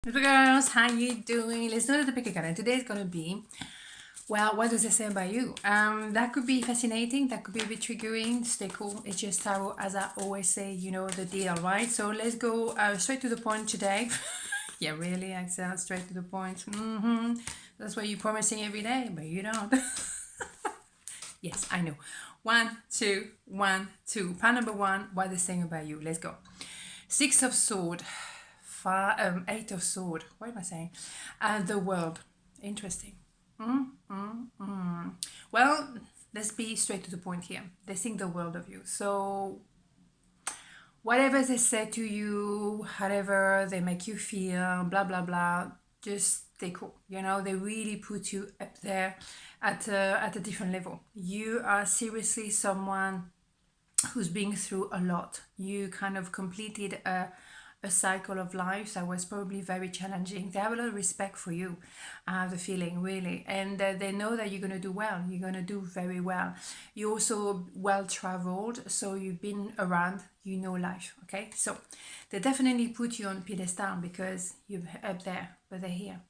Little girls, how you doing? Let's do the pickacard. And today is gonna be, well, what does it say about you? That could be fascinating. That could be a bit triggering. Stay cool. It's just tarot, as I always say. You know the deal, right? So let's go straight to the point today. Yeah, really, Axelle, straight to the point. That's what you're promising every day, but you don't. Yes, I know. 1, 2, 1, 2. Part number 1. What they're saying about you. Let's go. 6 of Sword. 8 of Sword. What am I saying? The world. Interesting. Well, let's be straight to the point here. They think the world of you. So whatever they say to you, however they make you feel, blah blah blah, just stay cool. You know, they really put you up there at a different level. You are seriously someone who's been through a lot. You kind of completed a cycle of life that was probably very challenging. They have a lot of respect for you, I have the feeling, really. And they know that you're going to do well. You're going to do very well. You're also well traveled, so you've been around, you know life, okay? So they definitely put you on pedestal because you're up there, but they're here.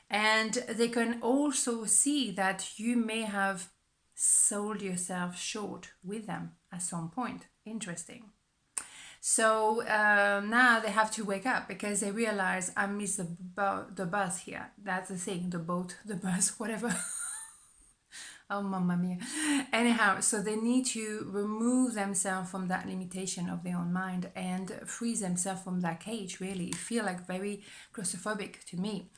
And they can also see that you may have sold yourself short with them at some point. Interesting. So now they have to wake up because they realize I missed the bus here. That's the thing, the boat, the bus, whatever. Oh, mamma mia. Anyhow, so they need to remove themselves from that limitation of their own mind and free themselves from that cage, really. It feels like very claustrophobic to me.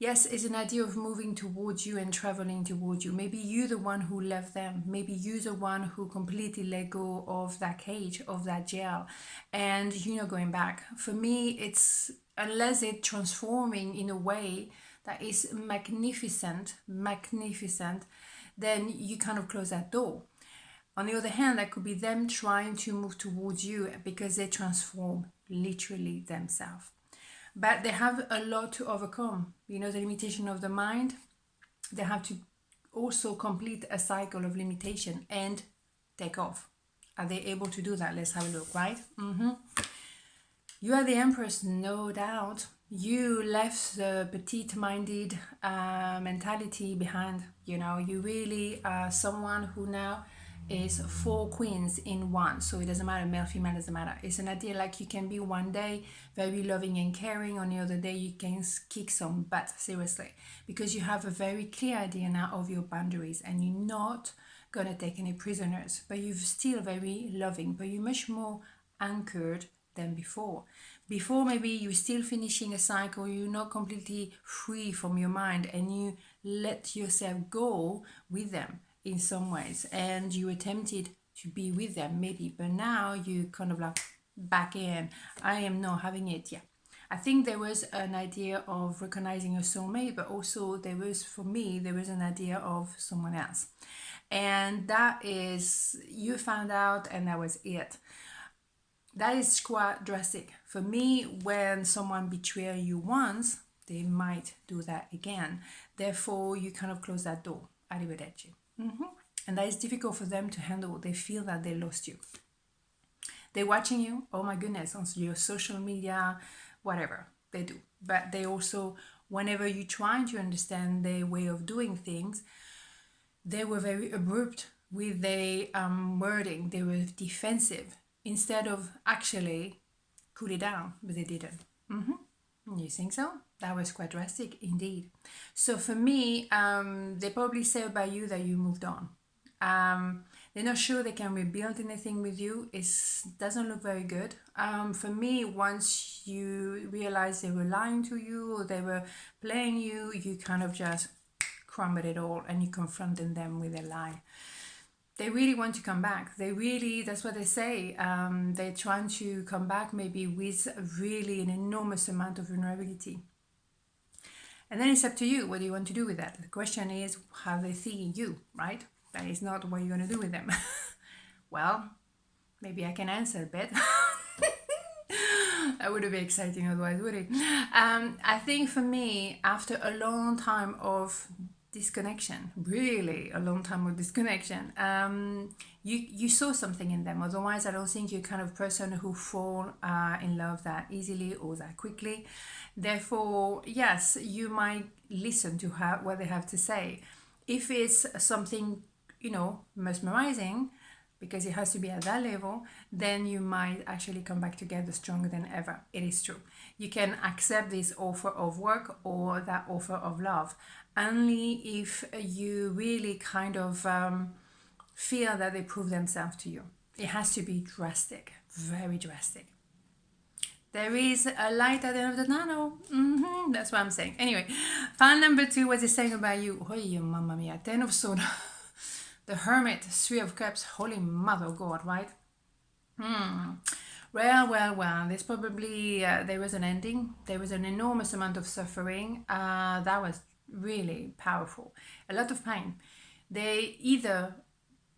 Yes, it's an idea of moving towards you and traveling towards you. Maybe you're the one who left them. Maybe you're the one who completely let go of that cage, of that jail, and you're not going back. For me, it's unless it's transforming in a way that is magnificent, then you kind of close that door. On the other hand, that could be them trying to move towards you because they transform literally themselves. But they have a lot to overcome. You know, the limitation of the mind. They have to also complete a cycle of limitation and take off. Are they able to do that? Let's have a look, right? You are the empress, no doubt. You left the petite-minded mentality behind. You know, you really are someone who now is 4 queens in one. So it doesn't matter, male, female, doesn't matter. It's an idea like you can be one day very loving and caring, on the other day you can kick some butt, seriously. Because you have a very clear idea now of your boundaries and you're not gonna take any prisoners. But you're still very loving, but you're much more anchored than before. Before, maybe you're still finishing a cycle, you're not completely free from your mind and you let yourself go with them in some ways and you attempted to be with them maybe, but now you kind of like back in. I am not having it. Yeah, I think there was an idea of recognizing a soulmate, but also there was, for me, there was an idea of someone else, and that is you found out and that was it. That is quite drastic for me. When someone betrays you once, they might do that again. Therefore, you kind of close that door. Arrivederci. And that is difficult for them to handle. They feel that they lost you. They're watching you, oh my goodness, on your social media, whatever they do. But they also, whenever you try to understand their way of doing things, they were very abrupt with their wording. They were defensive instead of actually cool it down, but they didn't. You think so? That was quite drastic indeed. So for me, they probably say about you that you moved on. They're not sure they can rebuild anything with you. It doesn't look very good. For me, once you realize they were lying to you or they were playing you, you kind of just crumble it all and you confronted them with a lie. They really want to come back. They really, that's what they say. They're trying to come back maybe with really an enormous amount of vulnerability. And then it's up to you. What do you want to do with that? The question is how they see you, right? That is not what you're going to do with them. Well, maybe I can answer a bit. That wouldn't be exciting otherwise, would it? I think for me, after a long time of disconnection, really a long time of disconnection, you saw something in them. Otherwise, I don't think you're kind of person who fall in love that easily or that quickly. Therefore, yes, you might listen to what they have to say. If it's something, mesmerizing, because it has to be at that level, then you might actually come back together stronger than ever. It is true. You can accept this offer of work or that offer of love only if you really kind of feel that they prove themselves to you. It has to be drastic, very drastic. There is a light at the end of the tunnel. That's what I'm saying. Anyway, file number 2, what is saying about you? Oh, mamma mia, 10 of swords. The Hermit, 3 of Cups, Holy Mother of God, right? Well, there's probably, there was an ending. There was an enormous amount of suffering. That was really powerful. A lot of pain. They either,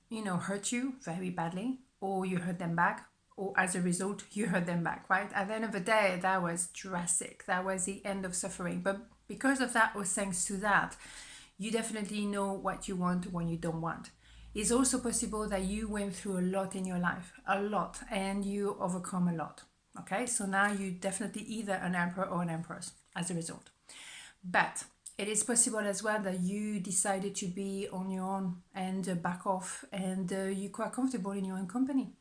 hurt you very badly, or you hurt them back, or as a result, you hurt them back, right? At the end of the day, that was drastic. That was the end of suffering. But because of that, or thanks to that, you definitely know what you want when you don't want. It's also possible that you went through a lot in your life, a lot, and you overcome a lot. Okay, so now you definitely either an emperor or an empress as a result. But it is possible as well that you decided to be on your own and back off, and you're quite comfortable in your own company.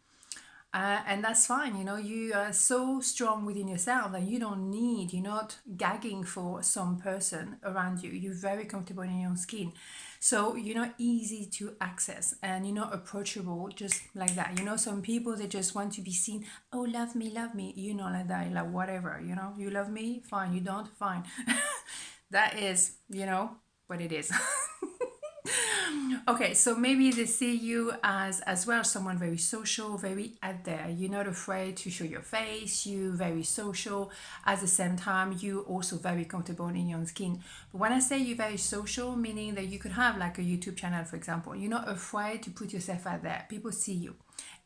And that's fine, you are so strong within yourself that you're not gagging for some person around you. You're very comfortable in your own skin. So you're not easy to access and you're not approachable just like that. Some people, they just want to be seen. Oh, love me, love me. You're not like that. You're like, whatever, you love me, fine. You don't, fine. That is, what it is. Okay, so maybe they see you as well someone very social, very out there. You're not afraid to show your face. You're very social. At the same time, you're also very comfortable in your own skin. But when I say you're very social, meaning that you could have like a YouTube channel, for example. You're not afraid to put yourself out there. People see you,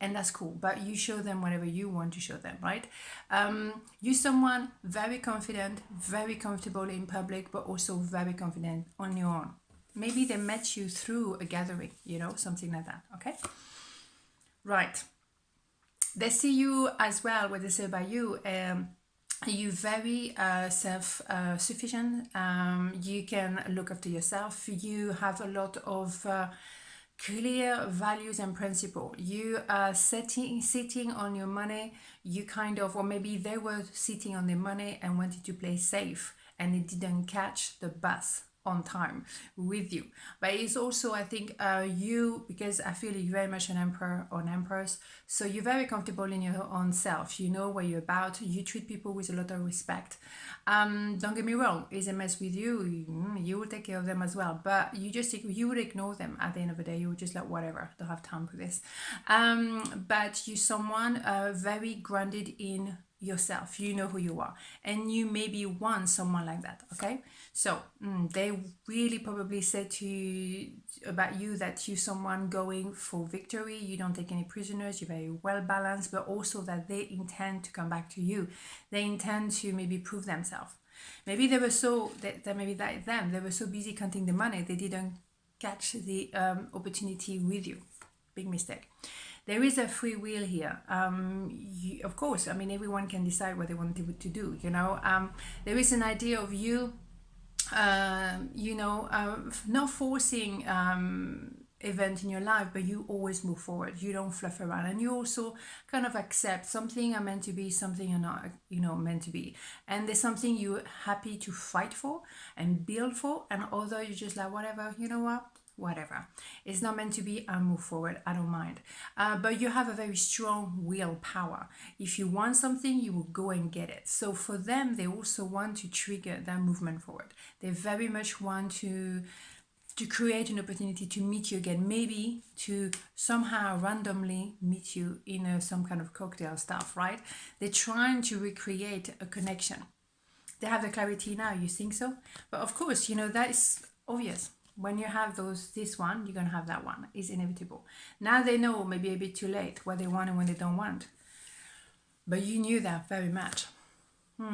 and that's cool. But you show them whatever you want to show them, right? You're someone very confident, very comfortable in public, but also very confident on your own. Maybe they met you through a gathering, something like that, okay? Right. They see you as well, what they say about you. You're very self-sufficient. You can look after yourself. You have a lot of clear values and principles. You are sitting on your money. You kind of, or maybe they were sitting on their money and wanted to play safe, and they didn't catch the bus on time with you. But it's also, I think, you, because I feel you're very much an emperor or an empress, so you're very comfortable in your own self. You know what you're about. You treat people with a lot of respect. Don't get me wrong, is a mess with you, you will take care of them as well, but you would ignore them at the end of the day. You would just like, whatever, don't have time for this. But you're someone very grounded in yourself. You know who you are, and you maybe want someone like that. Okay, so they really probably said to you about you that you're someone going for victory. You don't take any prisoners. You're very well balanced, but also that they intend to come back to you. They intend to maybe prove themselves. Maybe they were so that maybe that them they were so busy counting the money they didn't catch the opportunity with you. Big mistake. There is a free will here. Of course, I mean, everyone can decide what they want to do, There is an idea of you, not forcing event in your life, but you always move forward. You don't fluff around, and you also kind of accept something are meant to be, something you're not, meant to be. And there's something you're happy to fight for and build for, and although you're just like, whatever, whatever, it's not meant to be, I'll move forward, I don't mind. But you have a very strong willpower. If you want something, you will go and get it. So for them, they also want to trigger that movement forward. They very much want to create an opportunity to meet you again, maybe to somehow randomly meet you in some kind of cocktail stuff, right? They're trying to recreate a connection. They have the clarity now, you think so? But of course, that is obvious. When you have this one, you're going to have that one. It's inevitable. Now they know, maybe a bit too late, what they want and what they don't want. But you knew that very much.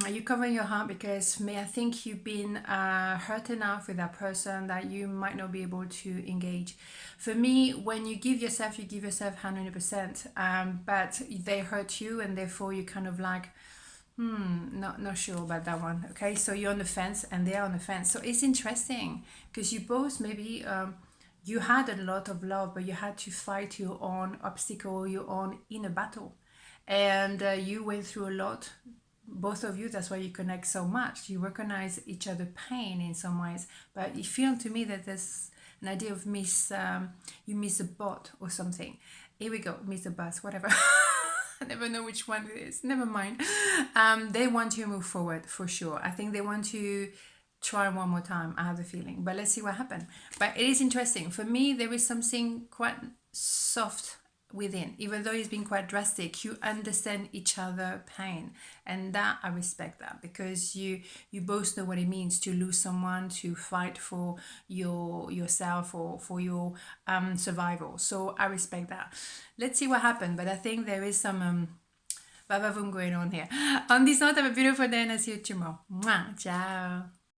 You cover your heart because for me, I think you've been hurt enough with that person that you might not be able to engage. For me, when you give yourself 100%, but they hurt you, and therefore you kind of like, not sure about that one. Okay, so you're on the fence and they're on the fence. So it's interesting because you both maybe you had a lot of love, but you had to fight your own obstacle, your own inner battle, and you went through a lot, both of you. That's why you connect so much. You recognize each other pain in some ways, but it feels to me that there's an idea of you miss a boat or something. Here we go, miss a bus, whatever. I never know which one it is, never mind. They want you to move forward for sure. I think they want to try one more time, I have the feeling, but let's see what happens. But it is interesting for me. There is something quite soft within, even though it's been quite drastic. You understand each other pain, and that I respect that, because you both know what it means to lose someone, to fight for yourself or for your survival. So I respect that. Let's see what happens, but I think there is some baba boom going on here. On this note, have a beautiful day, and I'll see you tomorrow. Mwah. Ciao.